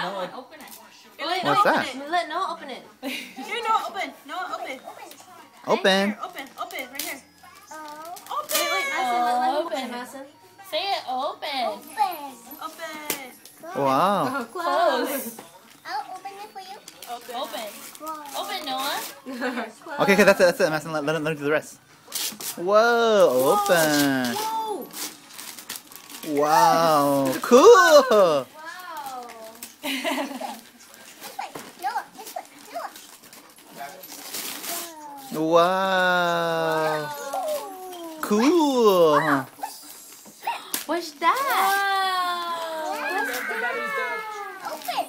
that one. Open it. What's that? Let Noah open it. Here, Noah, open. Noah, open. Open. Here, open, right here. Wait, Madison, let him open it, Madison. Say it open. Open. Wow. Close. I'll open it for you. Open. Open, Noah. Okay, that's it. Madison, let him do the rest. Whoa, open. Wow, cool. Wow. This way. Noah, this way. Noah. Wow, cool. What's that? Open.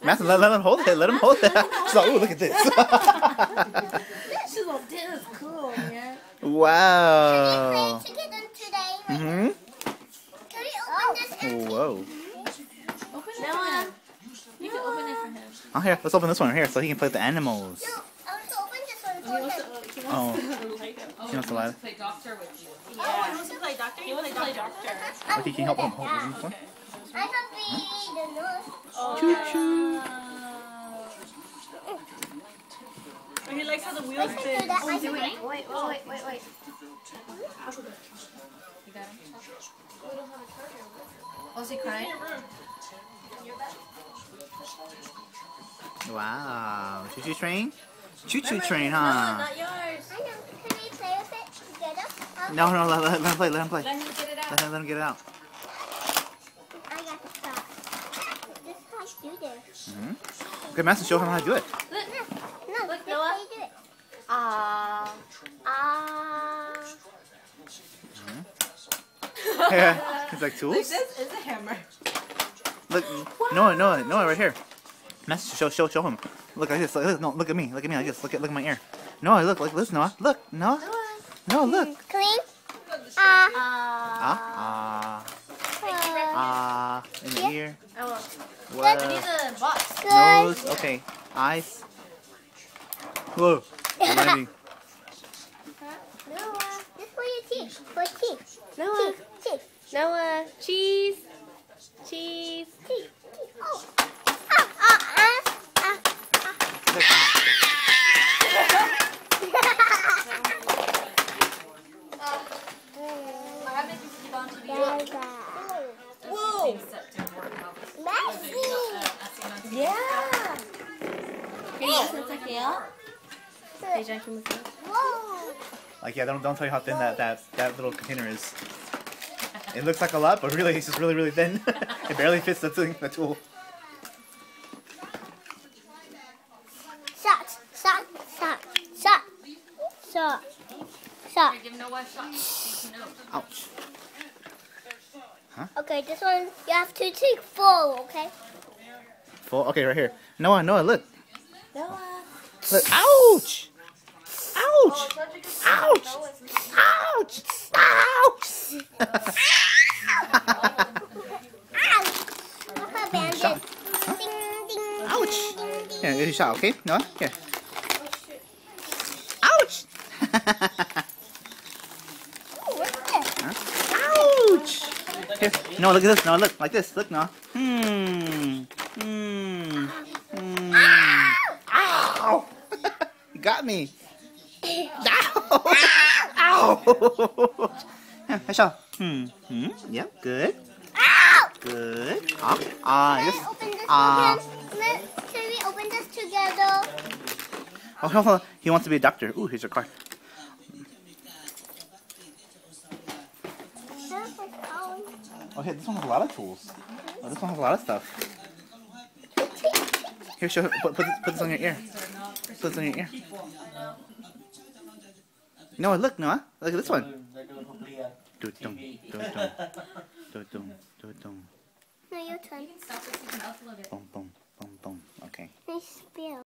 Madison, let him hold it. Let him hold it. She's like, ooh, look at this. She's like, this is cool, man. Wow. Play together today. Mhm. Can we open this and Whoa. Open it. Noah. You can open it for him. Oh, here, let's open this one here so he can play with the animals. No, I want to open this one for him. Oh, he wants to lie. Play doctor with you. Oh, he wants to play doctor? He wants to play doctor. Okay, can you help him hold this one? I have the nose. Choo choo. Oh, he likes how the wheels Listen spin. to that. I Wait. You got him? Was he crying? Wow. Choo choo train? Choo choo train, Noah, huh? not yours. I know. Can we play with it together? No, let him play. Let him play. Let him get it out. Let him get it out. I got the stop. This is how you do this. Okay, Madison, show him how to do it. No, Look, this is Noah. how you do it. Yeah. It's like tools. This is a hammer. Look, Noah, right here. Madison, show him. Look like this. No, look at me like this. Look at my ear. Noah, look like this. Noah, look. Noah, look. Clean. In the ear. I will. Whoa. I need the box. Nose. Okay. Eyes. Whoa. Landing. Noah, this for your teeth. For teeth. Noah. Teeth. Noah. Cheese. Cheese. Teeth. Oh. Whoa. Yeah. Can you listen to Kale? Dejan, can you listen? Whoa. Like, yeah, don't tell you how thin that little container is. It looks like a lot, but really it's just really thin. It barely fits the tool. Shot. Give Noah a shot. So he knows. Ouch. Okay, this one you have to take full, okay? Full. Okay, right here. Noah, look. Noah. Look. Ouch. Ouch. Ouch. Ouch. Ouch. Look how bandit. Shot. Ding, ding, Ouch. ding, ding, Here, here's your shot, okay? Noah, here. Ouch. Ooh, what's this? Ouch. Here. Noah, look at this. Noah, look. Like this. Look, Noah. Ow. You got me. Ow. Ow. Hey, Shaw. Yep, good. Good. Yes. Open this Ah. again. Can we open this together? Oh, hold on. He wants to be a doctor. Ooh, here's your card. Okay, this one has a lot of tools. Oh, this one has a lot of stuff. Here, show. Put this on your ear. Put this on your ear. Noah, look, Noah. Look at this one. Do-dum, do-dum, do-dum, do-dum. No, your turn. Stop this. You can upload it. Boom, boom, boom, boom. Okay. Nice spill.